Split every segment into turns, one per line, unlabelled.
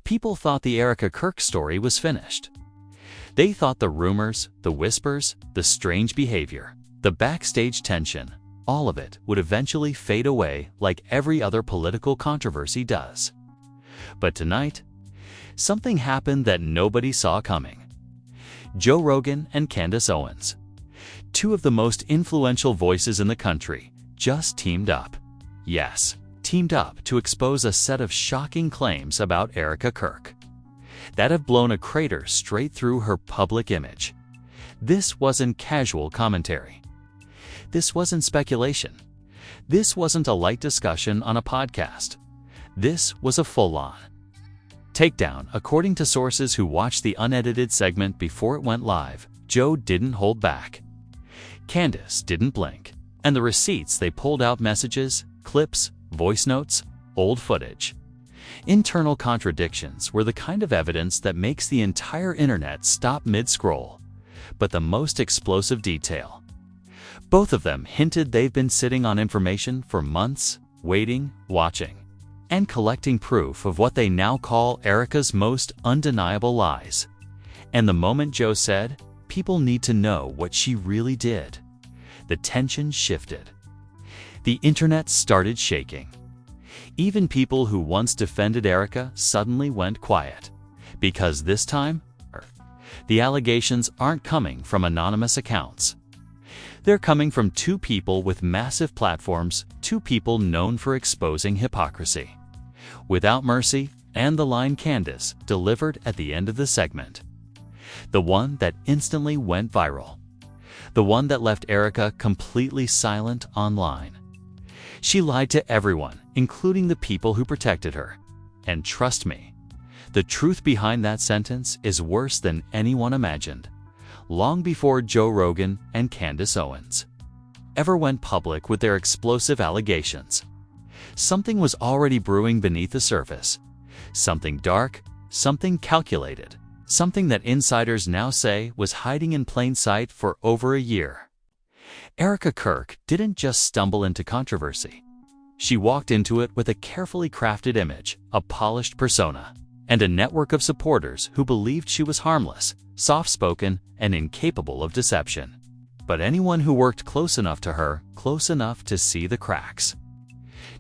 People thought the Erika Kirk story was finished. They thought the rumors, the whispers, the strange behavior, the backstage tension, all of it would eventually fade away like every other political controversy does. But tonight, something happened that nobody saw coming. Joe Rogan and Candace Owens, two of the most influential voices in the country, just teamed up. Yes, teamed up to expose a set of shocking claims about Erika Kirk that have blown a crater straight through her public image. This wasn't casual commentary. This wasn't speculation. This wasn't a light discussion on a podcast. This was a full-on takedown. According to sources who watched the unedited segment before it went live, Joe didn't hold back. Candace didn't blink. And the receipts they pulled out: messages, clips, voice notes, old footage. Internal contradictions were the kind of evidence that makes the entire internet stop mid-scroll. But the most explosive detail: both of them hinted they've been sitting on information for months, waiting, watching, and collecting proof of what they now call Erika's most undeniable lies. And the moment Joe said, "People need to know what she really did," the tension shifted. The internet started shaking. Even people who once defended Erika suddenly went quiet. Because this time, the allegations aren't coming from anonymous accounts. They're coming from two people with massive platforms, two people known for exposing hypocrisy without mercy, and the line Candace delivered at the end of the segment. The one that instantly went viral. The one that left Erika completely silent online. She lied to everyone, including the people who protected her. And trust me, the truth behind that sentence is worse than anyone imagined. Long before Joe Rogan and Candace Owens ever went public with their explosive allegations, something was already brewing beneath the surface. Something dark, something calculated, something that insiders now say was hiding in plain sight for over a year. Erika Kirk didn't just stumble into controversy. She walked into it with a carefully crafted image, a polished persona, and a network of supporters who believed she was harmless, soft-spoken, and incapable of deception. But anyone who worked close enough to her, close enough to see the cracks,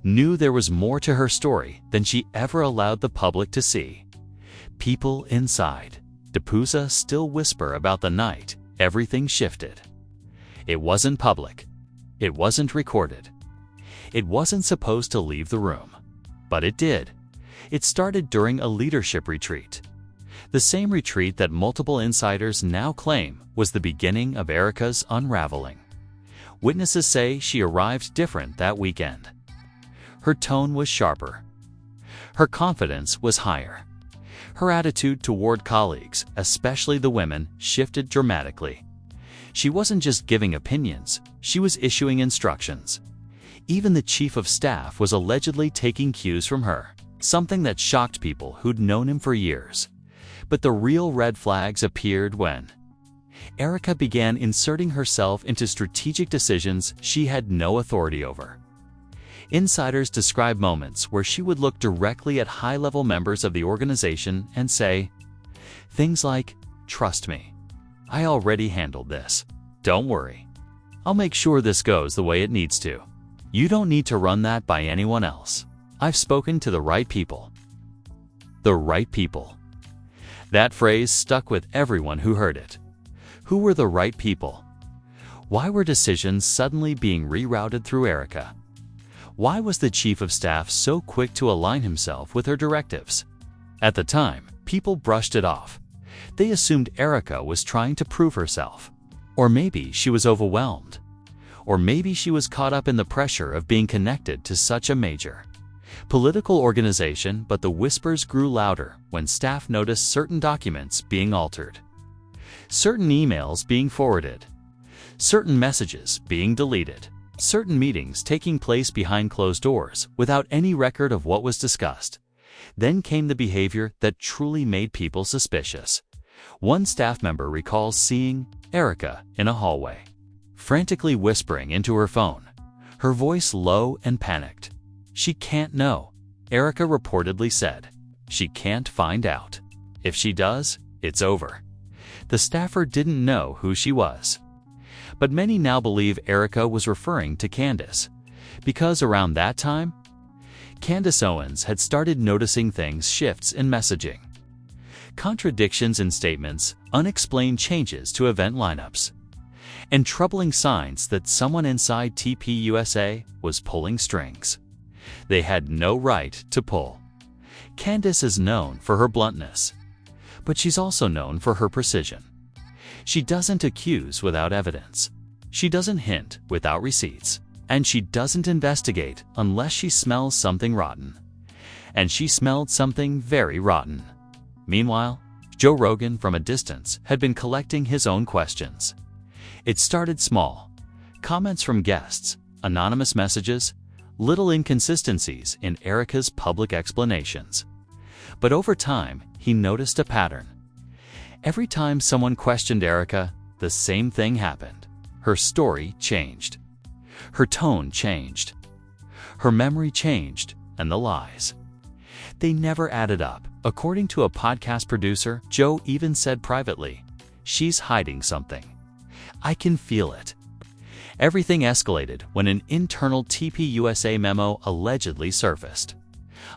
knew there was more to her story than she ever allowed the public to see. People inside TPUSA still whisper about the night everything shifted. It wasn't public. It wasn't recorded. It wasn't supposed to leave the room. But it did. It started during a leadership retreat. The same retreat that multiple insiders now claim was the beginning of Erika's unraveling. Witnesses say she arrived different that weekend. Her tone was sharper. Her confidence was higher. Her attitude toward colleagues, especially the women, shifted dramatically. She wasn't just giving opinions, she was issuing instructions. Even the chief of staff was allegedly taking cues from her, something that shocked people who'd known him for years. But the real red flags appeared when Erika began inserting herself into strategic decisions she had no authority over. Insiders describe moments where she would look directly at high-level members of the organization and say things like, "Trust me, I already handled this. Don't worry. I'll make sure this goes the way it needs to. You don't need to run that by anyone else. I've spoken to the right people." The right people. That phrase stuck with everyone who heard it. Who were the right people? Why were decisions suddenly being rerouted through Erika? Why was the chief of staff so quick to align himself with her directives? At the time, people brushed it off. They assumed Erika was trying to prove herself. Or maybe she was overwhelmed. Or maybe she was caught up in the pressure of being connected to such a major political organization. But the whispers grew louder when staff noticed certain documents being altered, certain emails being forwarded, certain messages being deleted, certain meetings taking place behind closed doors without any record of what was discussed. Then came the behavior that truly made people suspicious. One staff member recalls seeing Erika in a hallway, frantically whispering into her phone, her voice low and panicked. "She can't know," Erika reportedly said. she can't find out. If she does, it's over. The staffer didn't know who she was. But many now believe Erika was referring to Candace, because around that time, Candace Owens had started noticing shifts in messaging. Contradictions in statements, unexplained changes to event lineups, and troubling signs that someone inside TPUSA was pulling strings they had no right to pull. Candace is known for her bluntness, but she's also known for her precision. She doesn't accuse without evidence. She doesn't hint without receipts. And she doesn't investigate unless she smells something rotten. And she smelled something very rotten. Meanwhile, Joe Rogan from a distance had been collecting his own questions. It started small. Comments from guests, anonymous messages, little inconsistencies in Erika's public explanations. But over time, he noticed a pattern. Every time someone questioned Erika, the same thing happened. Her story changed. Her tone changed. Her memory changed, and the lies. They never added up. According to a podcast producer, Joe even said privately, "She's hiding something. I can feel it." Everything escalated when an internal TPUSA memo allegedly surfaced.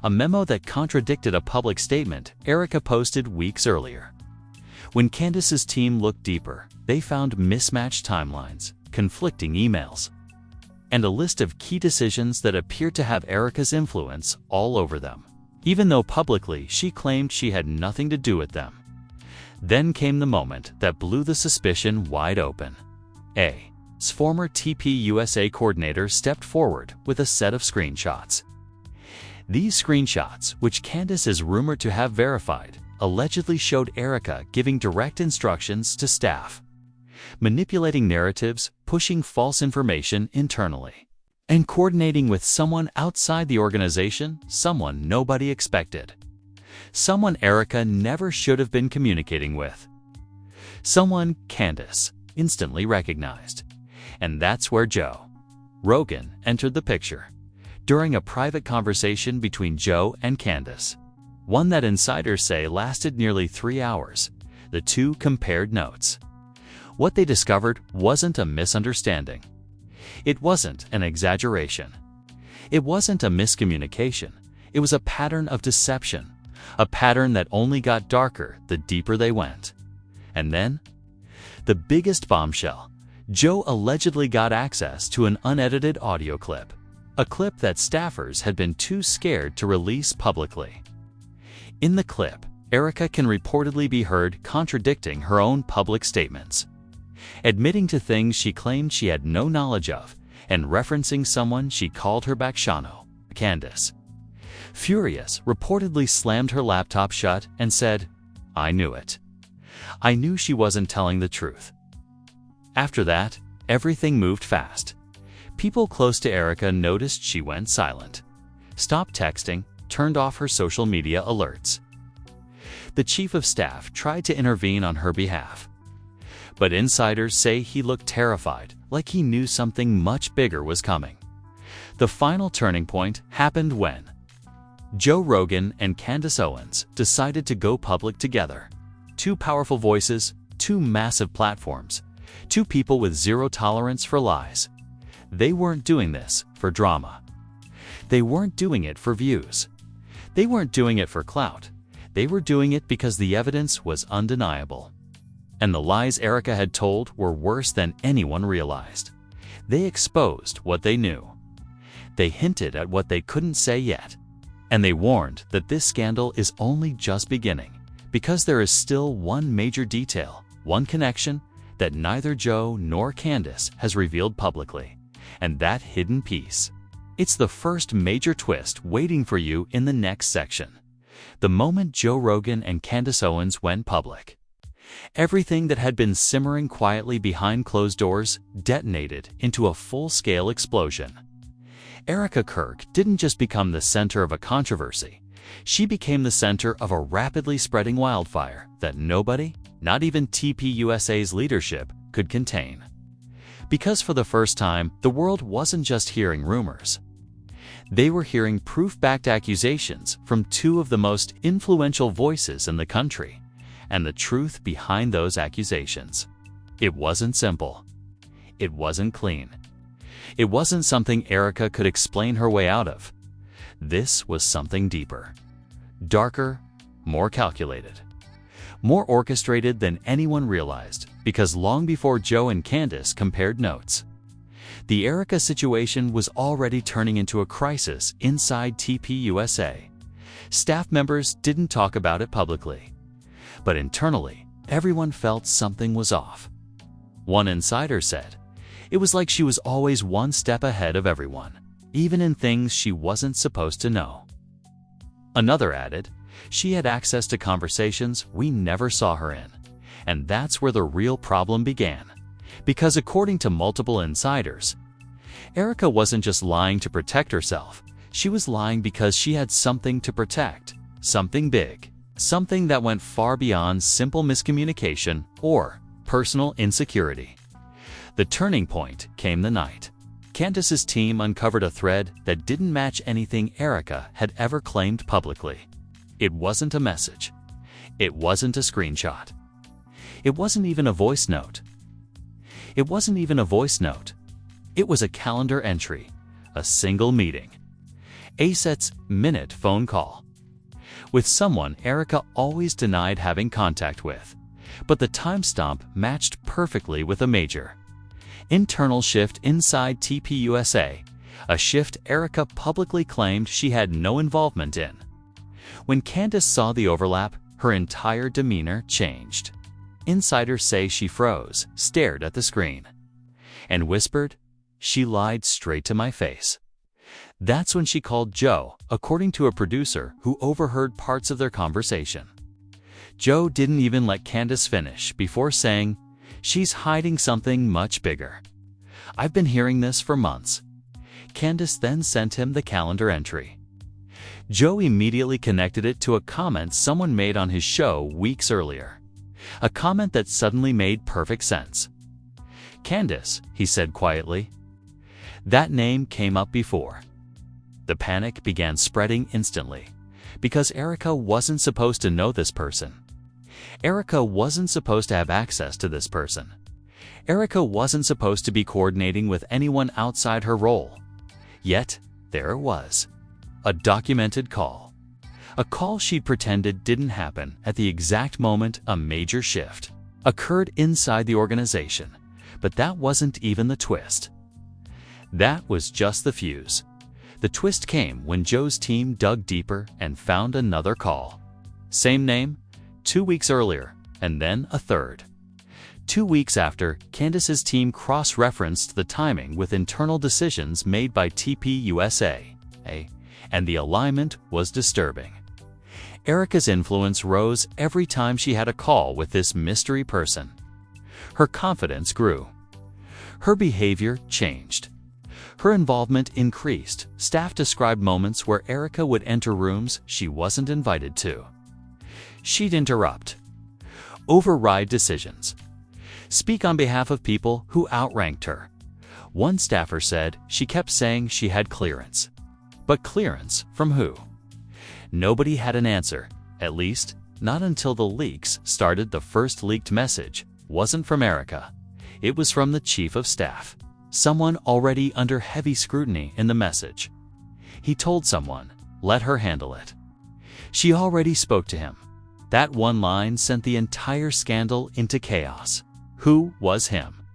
A memo that contradicted a public statement Erika posted weeks earlier. When Candace's team looked deeper, they found mismatched timelines, conflicting emails, and a list of key decisions that appeared to have Erika's influence all over them, even though publicly she claimed she had nothing to do with them. Then came the moment that blew the suspicion wide open. A's former TPUSA coordinator stepped forward with a set of screenshots. These screenshots, which Candace is rumored to have verified, allegedly showed Erika giving direct instructions to staff, manipulating narratives, pushing false information internally, and coordinating with someone outside the organization, someone nobody expected, someone Erika never should have been communicating with, someone Candace instantly recognized. And that's where Joe Rogan entered the picture, during a private conversation between Joe and Candace, one that insiders say lasted nearly 3 hours. The two compared notes. What they discovered wasn't a misunderstanding. It wasn't an exaggeration. It wasn't a miscommunication. It was a pattern of deception, a pattern that only got darker the deeper they went. And then, the biggest bombshell, Joe allegedly got access to an unedited audio clip, a clip that staffers had been too scared to release publicly. In the clip, Erika can reportedly be heard contradicting her own public statements, admitting to things she claimed she had no knowledge of, and referencing someone she called her Bakshano, Candace. Furious, reportedly slammed her laptop shut and said, "I knew it. I knew she wasn't telling the truth." After that, everything moved fast. People close to Erika noticed she went silent, stopped texting, turned off her social media alerts. The chief of staff tried to intervene on her behalf, but insiders say he looked terrified, like he knew something much bigger was coming. The final turning point happened when Joe Rogan and Candace Owens decided to go public together. Two powerful voices, two massive platforms, two people with zero tolerance for lies. They weren't doing this for drama. They weren't doing it for views. They weren't doing it for clout. They were doing it because the evidence was undeniable. And the lies Erika had told were worse than anyone realized. They exposed what they knew. They hinted at what they couldn't say yet. And they warned that this scandal is only just beginning, because there is still one major detail, one connection that neither Joe nor Candace has revealed publicly, and that hidden piece. It's the first major twist waiting for you in the next section. The moment Joe Rogan and Candace Owens went public, everything that had been simmering quietly behind closed doors detonated into a full-scale explosion. Erika Kirk didn't just become the center of a controversy. She became the center of a rapidly spreading wildfire that nobody, not even TPUSA's leadership, could contain. Because for the first time, the world wasn't just hearing rumors. They were hearing proof-backed accusations from two of the most influential voices in the country, and the truth behind those accusations. It wasn't simple. It wasn't clean. It wasn't something Erika could explain her way out of. This was something deeper, darker, more calculated, more orchestrated than anyone realized, because long before Joe and Candace compared notes, the Erika situation was already turning into a crisis inside TPUSA. Staff members didn't talk about it publicly, but internally, everyone felt something was off. One insider said, it was like she was always one step ahead of everyone, even in things she wasn't supposed to know. Another added, she had access to conversations we never saw her in, and that's where the real problem began. Because according to multiple insiders, Erika wasn't just lying to protect herself, she was lying because she had something to protect, something big, something that went far beyond simple miscommunication or personal insecurity. The turning point came the night Candace's team uncovered a thread that didn't match anything Erika had ever claimed publicly. It wasn't a message. It wasn't a screenshot. It wasn't even a voice note. It wasn't even a voice note. It was a calendar entry, a single meeting, a minute phone call, with someone Erika always denied having contact with, but the timestamp matched perfectly with a major internal shift inside TPUSA, a shift Erika publicly claimed she had no involvement in. When Candace saw the overlap, her entire demeanor changed. Insiders say she froze, stared at the screen, and whispered, "She lied straight to my face." That's when she called Joe, according to a producer who overheard parts of their conversation. Joe didn't even let Candace finish before saying, "She's hiding something much bigger. I've been hearing this for months." Candace then sent him the calendar entry. Joe immediately connected it to a comment someone made on his show weeks earlier. A comment that suddenly made perfect sense. "Candace," he said quietly. That name came up before. The panic began spreading instantly, because Erika wasn't supposed to know this person. Erika wasn't supposed to have access to this person. Erika wasn't supposed to be coordinating with anyone outside her role. Yet, there it was. A documented call. A call she'd pretended didn't happen at the exact moment a major shift occurred inside the organization. But that wasn't even the twist. That was just the fuse. The twist came when Joe's team dug deeper and found another call. Same name, 2 weeks earlier, and then a third. 2 weeks after, Candace's team cross-referenced the timing with internal decisions made by TPUSA, and the alignment was disturbing. Erika's influence rose every time she had a call with this mystery person. Her confidence grew. Her behavior changed. Her involvement increased. Staff described moments where Erika would enter rooms she wasn't invited to. She'd interrupt, override decisions, speak on behalf of people who outranked her. One staffer said she kept saying she had clearance. But clearance from who? Nobody had an answer, at least not until the leaks started. The first leaked message wasn't from Erika. It was from the chief of staff, someone already under heavy scrutiny in the message. He told someone, let her handle it. She already spoke to him. That one line sent the entire scandal into chaos. Who was him?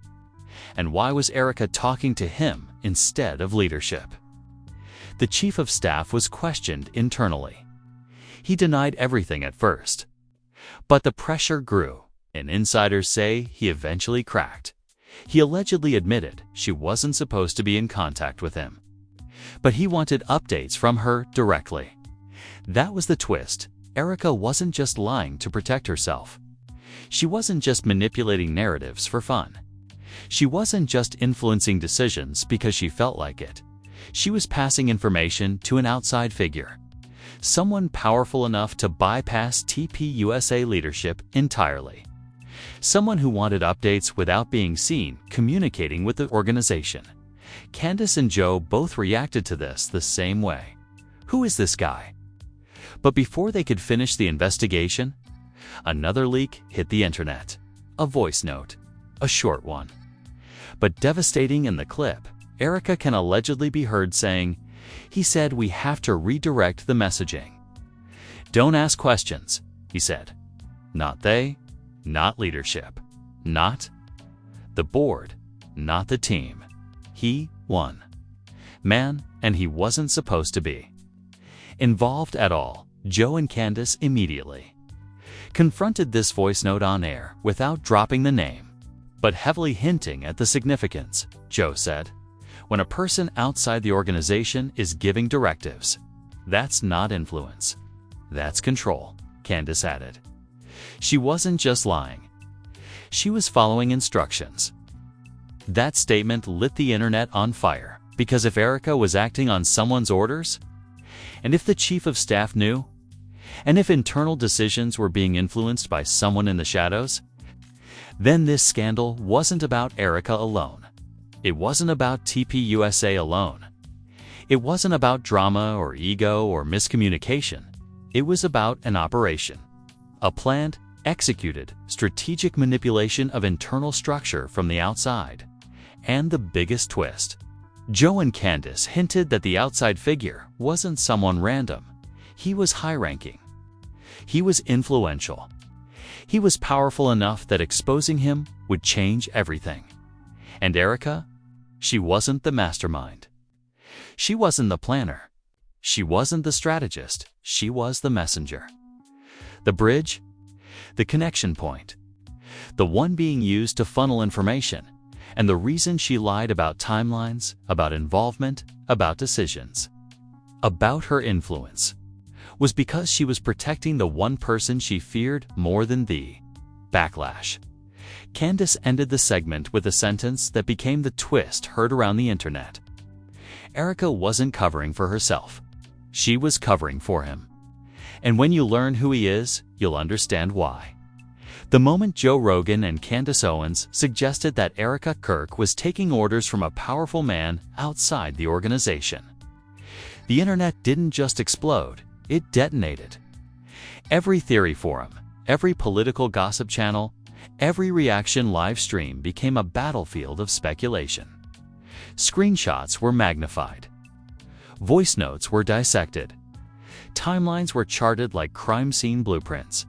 And why was Erika talking to him instead of leadership? The chief of staff was questioned internally. He denied everything at first. But the pressure grew, and insiders say he eventually cracked. He allegedly admitted she wasn't supposed to be in contact with him. But he wanted updates from her directly. That was the twist. Erika wasn't just lying to protect herself. She wasn't just manipulating narratives for fun. She wasn't just influencing decisions because she felt like it. She was passing information to an outside figure, someone powerful enough to bypass TPUSA leadership entirely. Someone who wanted updates without being seen communicating with the organization. Candace and Joe both reacted to this the same way. Who is this guy? But before they could finish the investigation, another leak hit the internet. A voice note, a short one. But devastating in the clip, Erika can allegedly be heard saying, "He said we have to redirect the messaging. Don't ask questions," he said. Not they, not leadership, not the board, not the team. He won. Man, and he wasn't supposed to be involved at all. Joe and Candace immediately confronted this voice note on air without dropping the name, but heavily hinting at the significance. Joe said, "When a person outside the organization is giving directives, that's not influence. That's control," Candace added. She wasn't just lying. She was following instructions. That statement lit the internet on fire, because if Erika was acting on someone's orders, and if the chief of staff knew, and if internal decisions were being influenced by someone in the shadows, then this scandal wasn't about Erika alone. It wasn't about TPUSA alone. It wasn't about drama or ego or miscommunication. It was about an operation. A planned, executed, strategic manipulation of internal structure from the outside. And the biggest twist, Joe and Candace hinted that the outside figure wasn't someone random. He was high-ranking. He was influential. He was powerful enough that exposing him would change everything. And Erika? She wasn't the mastermind. She wasn't the planner. She wasn't the strategist. She was the messenger. The bridge? The connection point. The one being used to funnel information. And the reason she lied about timelines, about involvement, about decisions, about her influence, was because she was protecting the one person she feared more than the backlash. Candace ended the segment with a sentence that became the twist heard around the internet. Erika wasn't covering for herself. She was covering for him. And when you learn who he is, you'll understand why. The moment Joe Rogan and Candace Owens suggested that Erika Kirk was taking orders from a powerful man outside the organization, the internet didn't just explode, it detonated. Every theory forum, every political gossip channel, every reaction live stream became a battlefield of speculation. Screenshots were magnified. Voice notes were dissected. Timelines were charted like crime scene blueprints.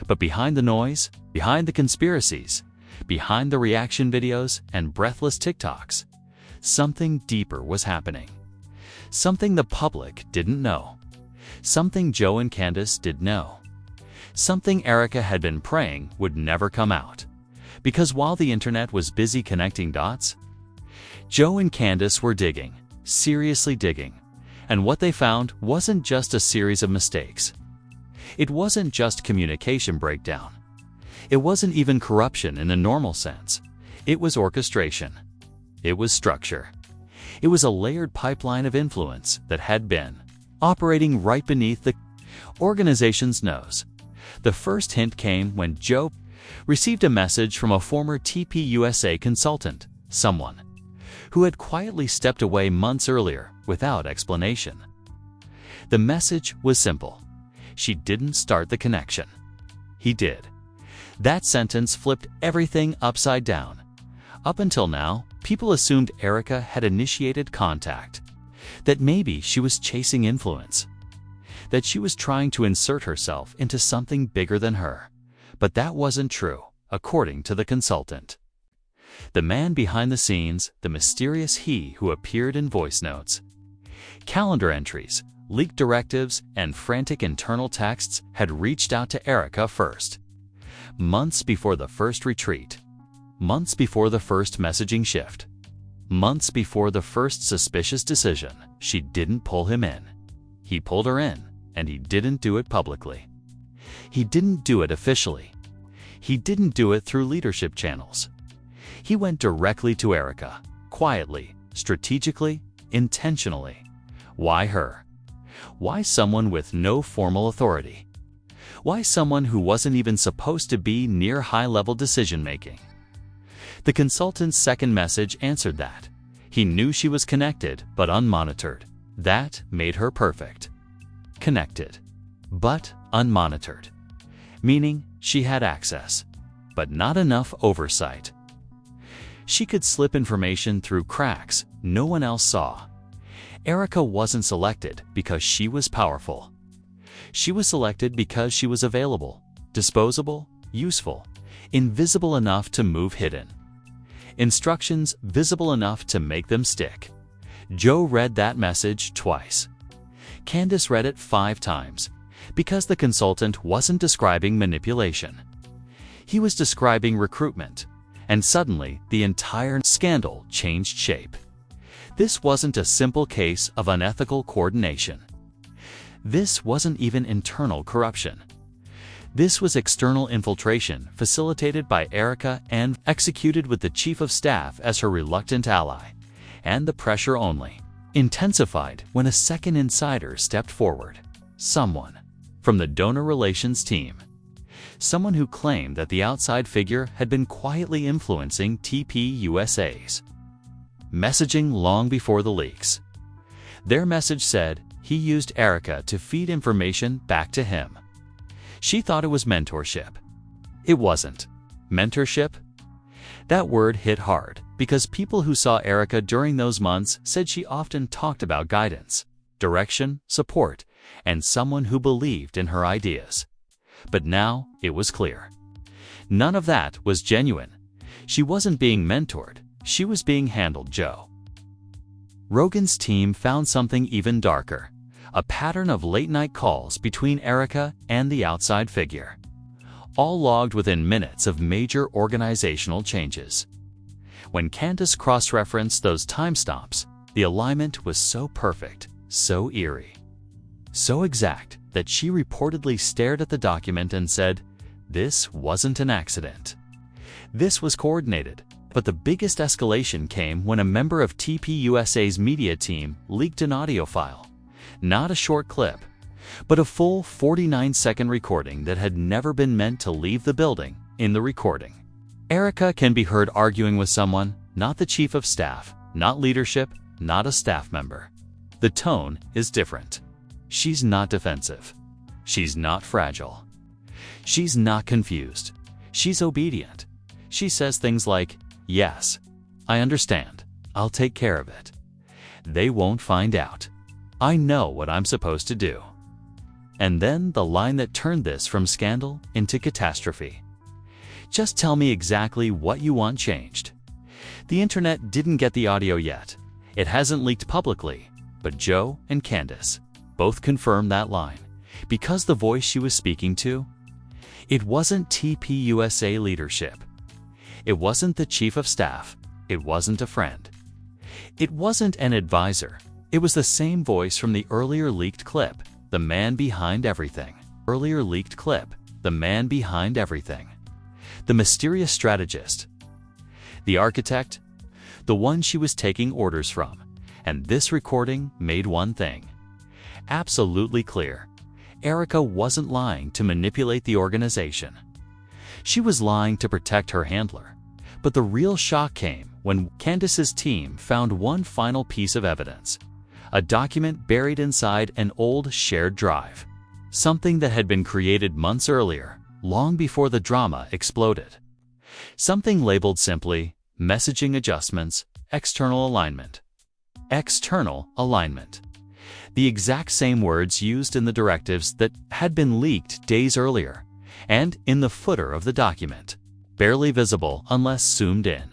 But behind the noise, behind the conspiracies, behind the reaction videos and breathless TikToks, something deeper was happening. Something the public didn't know. Something Joe and Candace did know. Something Erika had been praying would never come out. Because while the internet was busy connecting dots, Joe and Candace were digging, seriously digging. And what they found wasn't just a series of mistakes. It wasn't just communication breakdown. It wasn't even corruption in a normal sense. It was orchestration. It was structure. It was a layered pipeline of influence that had been operating right beneath the organization's nose. The first hint came when Joe received a message from a former TPUSA consultant, someone who had quietly stepped away months earlier without explanation. The message was simple. She didn't start the connection. He did. That sentence flipped everything upside down. Up until now, people assumed Erika had initiated contact, that maybe she was chasing influence, that she was trying to insert herself into something bigger than her. But that wasn't true, according to the consultant. The man behind the scenes, the mysterious he who appeared in voice notes, calendar entries, leaked directives, and frantic internal texts had reached out to Erika first. Months before the first retreat. Months before the first messaging shift. Months before the first suspicious decision. She didn't pull him in. He pulled her in, and he didn't do it publicly. He didn't do it officially. He didn't do it through leadership channels. He went directly to Erika, quietly, strategically, intentionally. Why her? Why someone with no formal authority? Why someone who wasn't even supposed to be near high-level decision-making? The consultant's second message answered that. He knew she was connected but unmonitored. That made her perfect. Connected, but unmonitored. Meaning she had access, but not enough oversight. She could slip information through cracks no one else saw. Erika wasn't selected because she was powerful. She was selected because she was available, disposable, useful, invisible enough to move hidden. Instructions visible enough to make them stick. Joe read that message twice. Candace read it 5 times, because the consultant wasn't describing manipulation. He was describing recruitment, and suddenly the entire scandal changed shape. This wasn't a simple case of unethical coordination. This wasn't even internal corruption. This was external infiltration facilitated by Erika and executed with the chief of staff as her reluctant ally, and the pressure only intensified when a second insider stepped forward. Someone from the donor relations team. Someone who claimed that the outside figure had been quietly influencing TPUSA's messaging long before the leaks. Their message said he used Erika to feed information back to him. She thought it was mentorship. It wasn't. Mentorship? That word hit hard because people who saw Erika during those months said she often talked about guidance, direction, support, and someone who believed in her ideas. But now it was clear. None of that was genuine. She wasn't being mentored. She was being handled. Joe Rogan's team found something even darker. A pattern of late-night calls between Erika and the outside figure, all logged within minutes of major organizational changes. When Candace cross-referenced those timestamps, the alignment was so perfect, so eerie, so exact that she reportedly stared at the document and said, "This wasn't an accident. This was coordinated." But the biggest escalation came when a member of TPUSA's media team leaked an audio file. Not a short clip, but a full 49-second recording that had never been meant to leave the building. In the recording, Erika can be heard arguing with someone, not the chief of staff, not leadership, not a staff member. The tone is different. She's not defensive. She's not fragile. She's not confused. She's obedient. She says things like, "Yes, I understand. I'll take care of it. They won't find out. I know what I'm supposed to do." And then the line that turned this from scandal into catastrophe. "Just tell me exactly what you want changed." The internet didn't get the audio yet. It hasn't leaked publicly, but Joe and Candace both confirmed that line, because the voice she was speaking to, it wasn't TPUSA leadership. It wasn't the chief of staff. It wasn't a friend. It wasn't an advisor. It was the same voice from the earlier leaked clip, the man behind everything. Earlier leaked clip, the man behind everything. The mysterious strategist. The architect. The one she was taking orders from. And this recording made one thing absolutely clear. Erika wasn't lying to manipulate the organization. She was lying to protect her handler. But the real shock came when Candace's team found one final piece of evidence. A document buried inside an old shared drive. Something that had been created months earlier, long before the drama exploded. Something labeled simply, "Messaging Adjustments, External Alignment." External alignment. The exact same words used in the directives that had been leaked days earlier, and in the footer of the document. Barely visible unless zoomed in.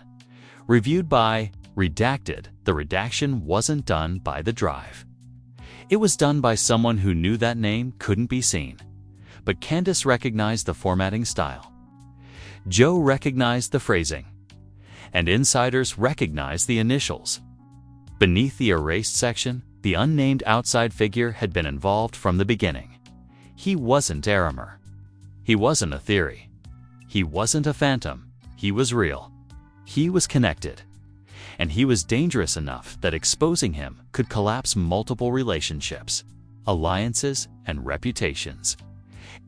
Reviewed by redacted. The redaction wasn't done by the drive. It was done by someone who knew that name couldn't be seen. But Candace recognized the formatting style. Joe recognized the phrasing. And insiders recognized the initials. Beneath the erased section, the unnamed outside figure had been involved from the beginning. He wasn't Arimer. He wasn't a theory. He wasn't a phantom. He was real. He was connected. And he was dangerous enough that exposing him could collapse multiple relationships, alliances, and reputations.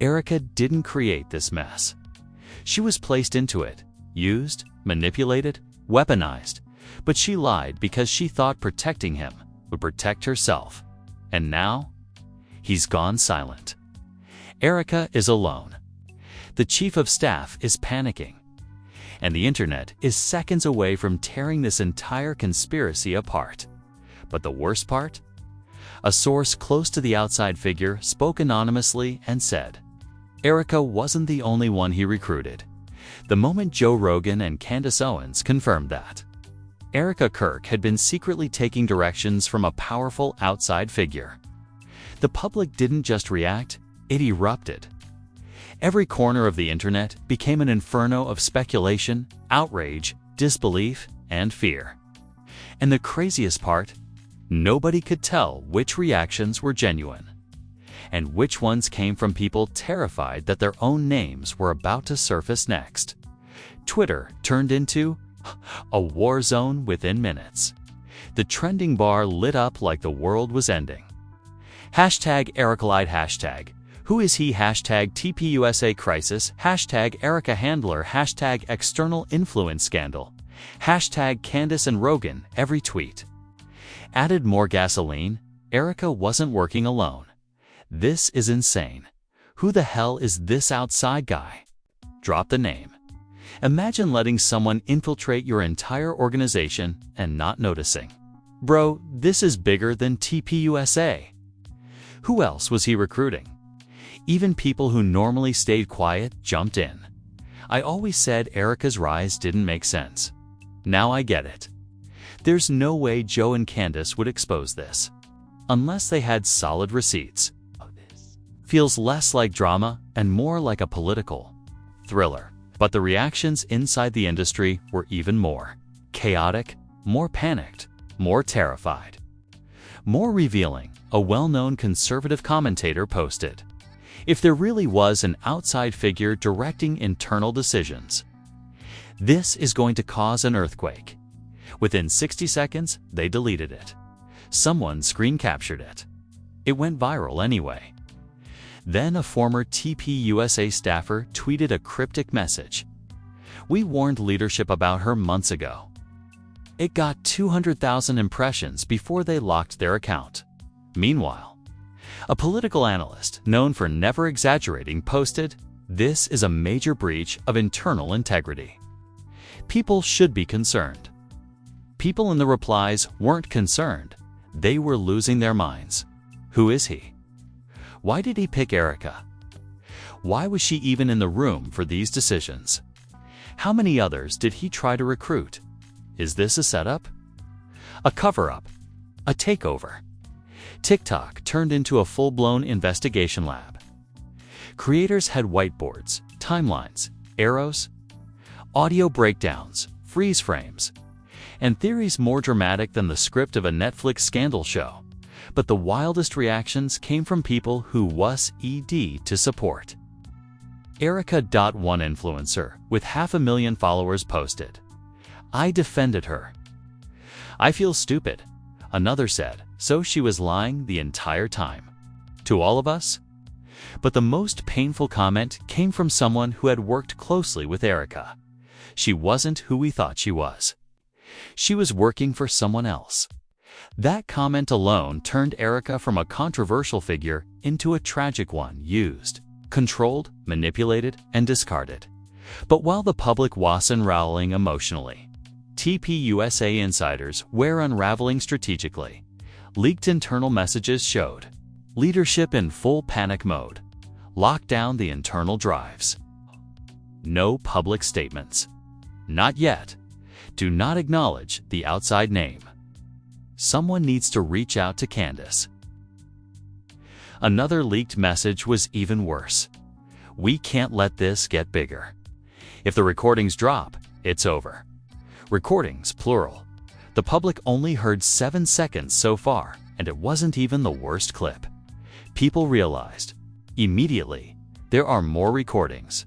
Erika didn't create this mess. She was placed into it, used, manipulated, weaponized, But she lied because she thought protecting him would protect herself. And now, he's gone silent. Erika is alone. The chief of staff is panicking. And the internet is seconds away from tearing this entire conspiracy apart. But the worst part? A source close to the outside figure spoke anonymously and said, Erika wasn't the only one he recruited. The moment Joe Rogan and Candace Owens confirmed that. Erika Kirk had been secretly taking directions from a powerful outside figure. The public didn't just react, it erupted. Every corner of the internet became an inferno of speculation, outrage, disbelief, and fear. And the craziest part? Nobody could tell which reactions were genuine, and which ones came from people terrified that their own names were about to surface next. Twitter turned into a war zone within minutes. The trending bar lit up like the world was ending. Hashtag ErikaLied, hashtag Who is he, hashtag TPUSA crisis, hashtag Erika handler, hashtag external influence scandal, hashtag Candace and Rogan, every tweet added more gasoline. Erika wasn't working alone. This is insane. Who the hell is this outside guy? Drop the name. Imagine letting someone infiltrate your entire organization and not noticing. Bro, this is bigger than TPUSA. Who else was he recruiting? Even people who normally stayed quiet jumped in. I always said Erika's rise didn't make sense. Now I get it. There's no way Joe and Candace would expose this. Unless they had solid receipts. Feels less like drama and more like a political thriller. But the reactions inside the industry were even more chaotic, more panicked, more terrified. More revealing, a well-known conservative commentator posted, if there really was an outside figure directing internal decisions, this is going to cause an earthquake. Within 60 seconds, they deleted it. Someone screen captured it. It went viral anyway. Then a former TPUSA staffer tweeted a cryptic message. We warned leadership about her months ago. It got 200,000 impressions before they locked their account. Meanwhile, a political analyst known for never exaggerating posted, "This is a major breach of internal integrity. People should be concerned." People in the replies weren't concerned. They were losing their minds. Who is he? Why did he pick Erika? Why was she even in the room for these decisions? How many others did he try to recruit? Is this a setup? A cover-up? A takeover? TikTok turned into a full-blown investigation lab. Creators had whiteboards, timelines, arrows, audio breakdowns, freeze frames, and theories more dramatic than the script of a Netflix scandal show. But the wildest reactions came from people who was ED to support. Erika. One influencer with 500,000 followers posted, "I defended her." "I feel stupid," another said, "so she was lying the entire time." To all of us? But the most painful comment came from someone who had worked closely with Erika. She wasn't who we thought she was. She was working for someone else. That comment alone turned Erika from a controversial figure into a tragic one, used, controlled, manipulated, and discarded. But while the public was unraveling emotionally, TPUSA insiders were unraveling strategically. Leaked internal messages showed leadership in full panic mode. Lock down the internal drives. No public statements. Not yet. Do not acknowledge the outside name. Someone needs to reach out to Candace. Another leaked message was even worse. We can't let this get bigger. If the recordings drop, it's over. Recordings, plural. The public only heard 7 seconds so far, and it wasn't even the worst clip. People realized, immediately, there are more recordings.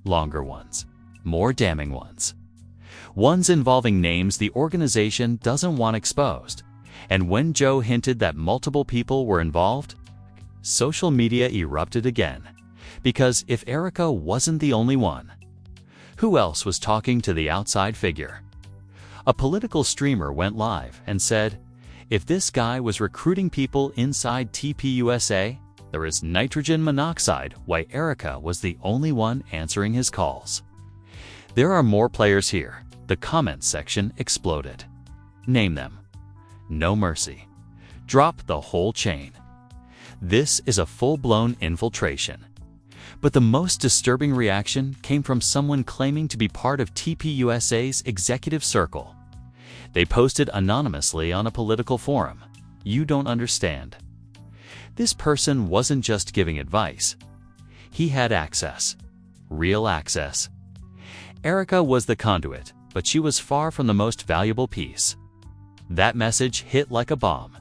Longer ones. More damning ones. Ones involving names the organization doesn't want exposed. And when Joe hinted that multiple people were involved, social media erupted again. Because if Erika wasn't the only one, who else was talking to the outside figure? A political streamer went live and said, if this guy was recruiting people inside TPUSA, there is nitrogen monoxide why Erika was the only one answering his calls. There are more players here. The comments section exploded. Name them. No mercy. Drop the whole chain. This is a full-blown infiltration. But the most disturbing reaction came from someone claiming to be part of TPUSA's executive circle. They posted anonymously on a political forum. You don't understand. This person wasn't just giving advice. He had access. Real access. Erika was the conduit, but she was far from the most valuable piece. That message hit like a bomb.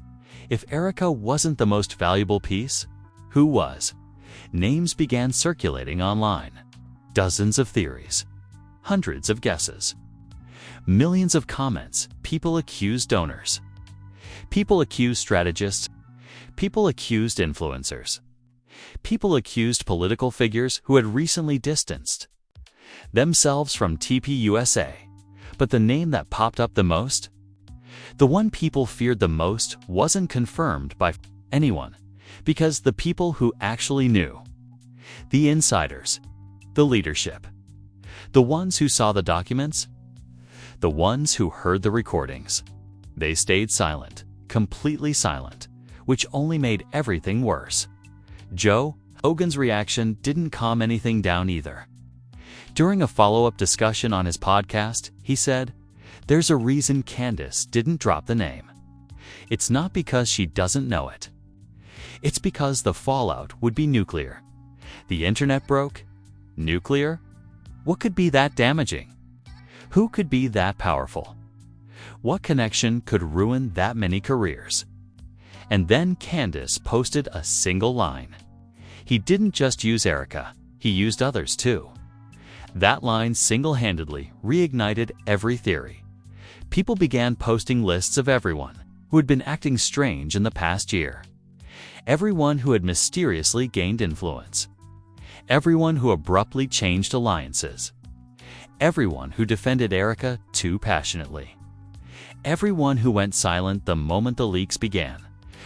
If Erika wasn't the most valuable piece, who was? Names began circulating online. Dozens of theories. Hundreds of guesses. Millions of comments. People accused donors. People accused strategists. People accused influencers. People accused political figures who had recently distanced themselves from TPUSA. But the name that popped up the most? The one people feared the most wasn't confirmed by anyone, because the people who actually knew, the insiders, the leadership, the ones who saw the documents, the ones who heard the recordings, they stayed silent, completely silent, which only made everything worse. Joe Rogan's reaction didn't calm anything down either. During a follow-up discussion on his podcast, he said, "There's a reason Candace didn't drop the name. It's not because she doesn't know it. It's because the fallout would be nuclear. The internet broke? Nuclear? What could be that damaging? Who could be that powerful? What connection could ruin that many careers?" And then Candace posted a single line. He didn't just use Erika, he used others too. That line single-handedly reignited every theory. People began posting lists of everyone who had been acting strange in the past year. Everyone who had mysteriously gained influence. Everyone who abruptly changed alliances. Everyone who defended Erika too passionately. Everyone who went silent the moment the leaks began.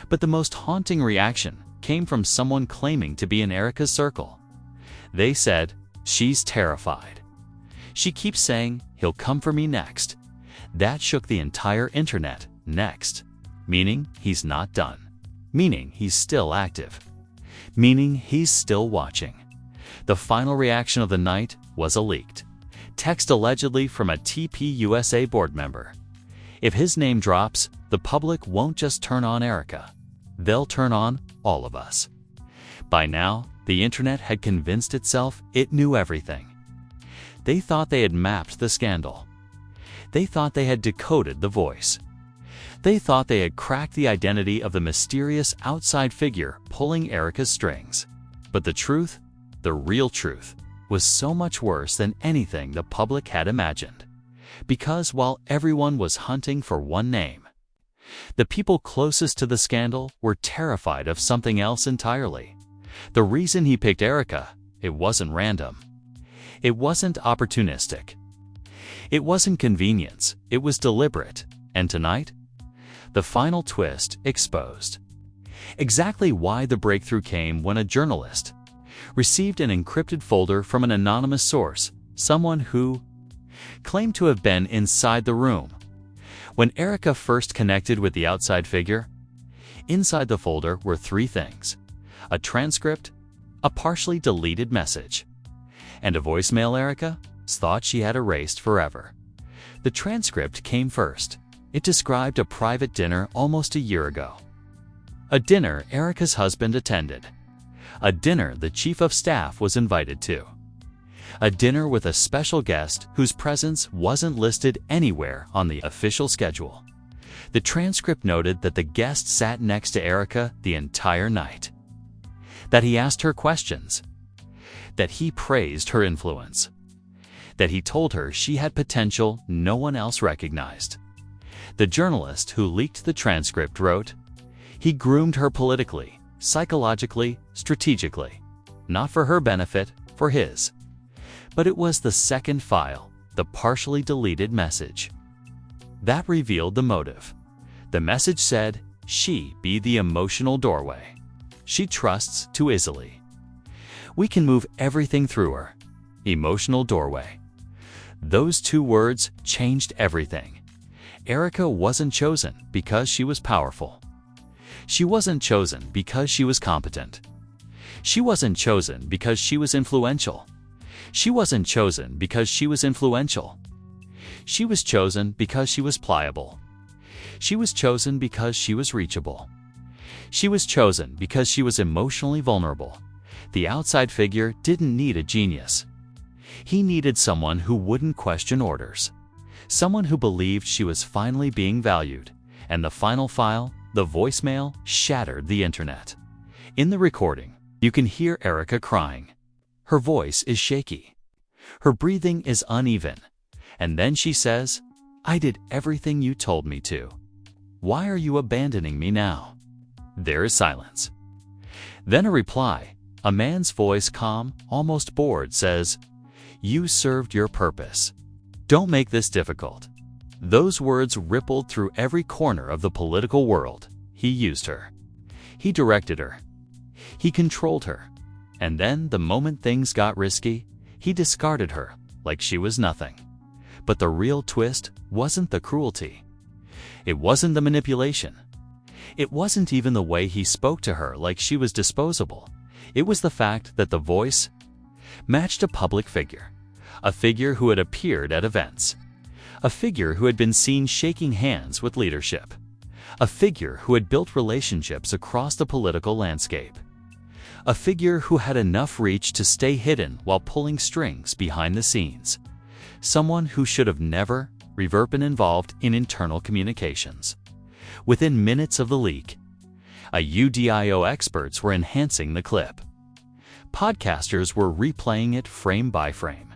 But the most haunting reaction came from someone claiming to be in Erika's circle. They said, "She's terrified. She keeps saying, 'He'll come for me next.'" That shook the entire internet. Next. Meaning he's not done. Meaning he's still active. Meaning he's still watching. The final reaction of the night was a leaked text allegedly from a TPUSA board member. If his name drops, the public won't just turn on Erika. They'll turn on all of us. By now, the internet had convinced itself it knew everything. They thought they had mapped the scandal. They thought they had decoded the voice. They thought they had cracked the identity of the mysterious outside figure pulling Erika's strings. But the truth, the real truth, was so much worse than anything the public had imagined. Because while everyone was hunting for one name, the people closest to the scandal were terrified of something else entirely. The reason he picked Erika, it wasn't random. It wasn't opportunistic. It wasn't convenience, it was deliberate. And tonight, the final twist exposed. Exactly why the breakthrough came when a journalist received an encrypted folder from an anonymous source, someone who claimed to have been inside the room. When Erika first connected with the outside figure, inside the folder were three things: a transcript, a partially deleted message, and a voicemail Erika thought she had erased forever. The transcript came first. It described a private dinner almost a year ago. A dinner Erika's husband attended. A dinner the chief of staff was invited to. A dinner with a special guest whose presence wasn't listed anywhere on the official schedule. The transcript noted that the guest sat next to Erika the entire night. That he asked her questions. That he praised her influence. That he told her she had potential no one else recognized. The journalist who leaked the transcript wrote, "He groomed her politically, psychologically, strategically. Not for her benefit, for his." But it was the second file, the partially deleted message. That revealed the motive. The message said, she be the emotional doorway. She trusts too easily. We can move everything through her. Emotional doorway. Those two words changed everything. Erika wasn't chosen because she was powerful. She wasn't chosen because she was competent. She wasn't chosen because she was influential. She wasn't chosen because she was influential. She was chosen because she was pliable. She was chosen because she was reachable. She was chosen because she was emotionally vulnerable. The outside figure didn't need a genius. He needed someone who wouldn't question orders. Someone who believed she was finally being valued. And the final file, the voicemail, shattered the internet. In the recording, you can hear Erika crying. Her voice is shaky. Her breathing is uneven. And then she says, I did everything you told me to. Why are you abandoning me now? There is silence. Then a reply, a man's voice, calm, almost bored, says, you served your purpose. Don't make this difficult. Those words rippled through every corner of the political world. He used her. He directed her. He controlled her. And then, the moment things got risky, he discarded her like she was nothing. But the real twist wasn't the cruelty. It wasn't the manipulation. It wasn't even the way he spoke to her like she was disposable. It was the fact that the voice matched a public figure, a figure who had appeared at events, a figure who had been seen shaking hands with leadership, a figure who had built relationships across the political landscape, a figure who had enough reach to stay hidden while pulling strings behind the scenes, someone who should have never been involved in internal communications. Within minutes of the leak, UDIO experts were enhancing the clip. Podcasters were replaying it frame by frame.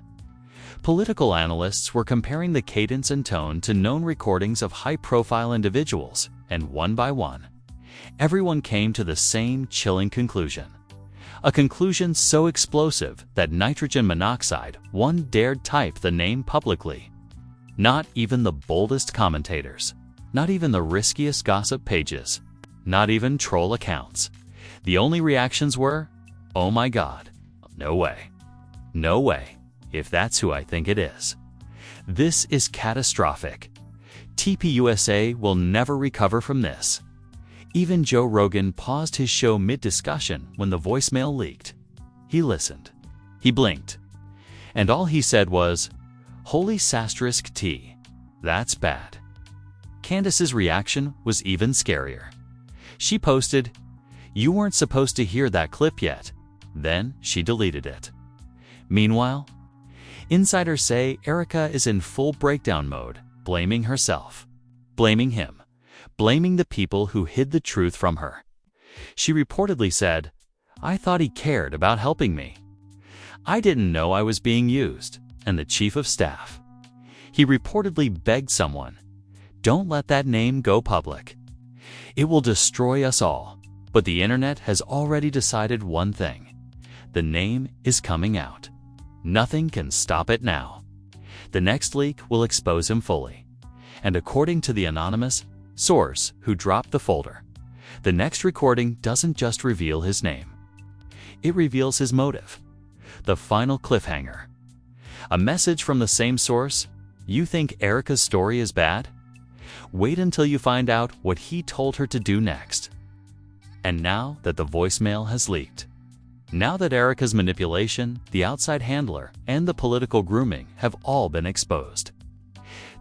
Political analysts were comparing the cadence and tone to known recordings of high-profile individuals, and one by one, everyone came to the same chilling conclusion. A conclusion so explosive that nitrogen monoxide one dared type the name publicly. Not even the boldest commentators, not even the riskiest gossip pages, not even troll accounts. The only reactions were, oh my God, no way. No way, if that's who I think it is. This is catastrophic. TPUSA will never recover from this. Even Joe Rogan paused his show mid-discussion when the voicemail leaked. He listened. He blinked. And all he said was, holy *T, that's bad. Candace's reaction was even scarier. She posted, you weren't supposed to hear that clip yet. Then she deleted it. Meanwhile, insiders say Erika is in full breakdown mode, blaming herself, blaming him, blaming the people who hid the truth from her. She reportedly said, I thought he cared about helping me. I didn't know I was being used. And the chief of staff. He reportedly begged someone, don't let that name go public. It will destroy us all. But the internet has already decided one thing. The name is coming out. Nothing can stop it now. The next leak will expose him fully. And according to the anonymous source who dropped the folder, the next recording doesn't just reveal his name. It reveals his motive. The final cliffhanger. A message from the same source, you think Erika's story is bad? Wait until you find out what he told her to do next. And now that the voicemail has leaked, now that Erika's manipulation, the outside handler, and the political grooming have all been exposed,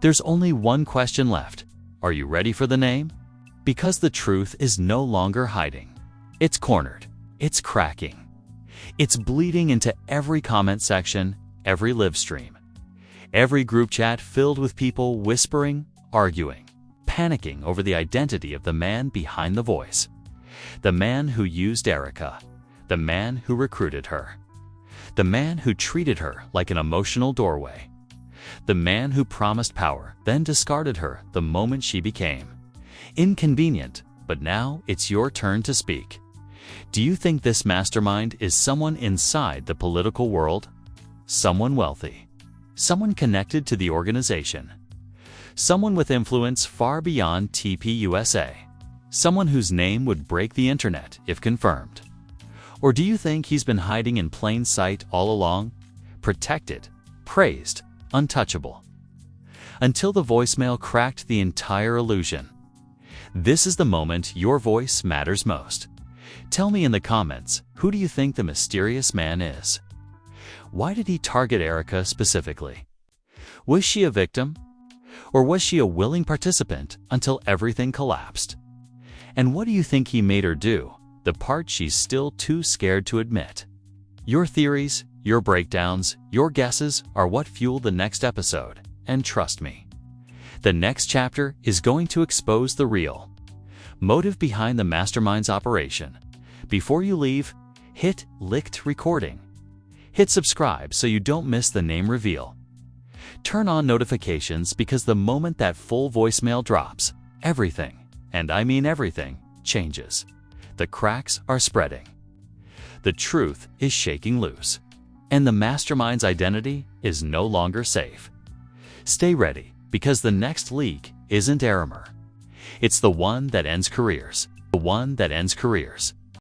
there's only one question left. Are you ready for the name? Because the truth is no longer hiding. It's cornered. It's cracking. It's bleeding into every comment section, every live stream, every group chat filled with people whispering, arguing, panicking over the identity of the man behind the voice. The man who used Erika, the man who recruited her, the man who treated her like an emotional doorway, the man who promised power, then discarded her the moment she became inconvenient. But now it's your turn to speak. Do you think this mastermind is someone inside the political world? Someone wealthy? Someone connected to the organization? Someone with influence far beyond TPUSA. Someone whose name would break the internet if confirmed. Or do you think he's been hiding in plain sight all along? Protected, praised, untouchable. Until the voicemail cracked the entire illusion. This is the moment your voice matters most. Tell me in the comments, who do you think the mysterious man is? Why did he target Erika specifically? Was she a victim? Or was she a willing participant until everything collapsed? And what do you think he made her do, the part she's still too scared to admit? Your theories, your breakdowns, your guesses are what fuel the next episode, and trust me, the next chapter is going to expose the real motive behind the mastermind's operation. Before you leave, hit licked recording. Hit subscribe so you don't miss the name reveal. Turn on notifications because the moment that full voicemail drops, everything, and I mean everything, changes. The cracks are spreading. The truth is shaking loose. And the mastermind's identity is no longer safe. Stay ready, because the next leak isn't Erika. It's the one that ends careers. The one that ends careers.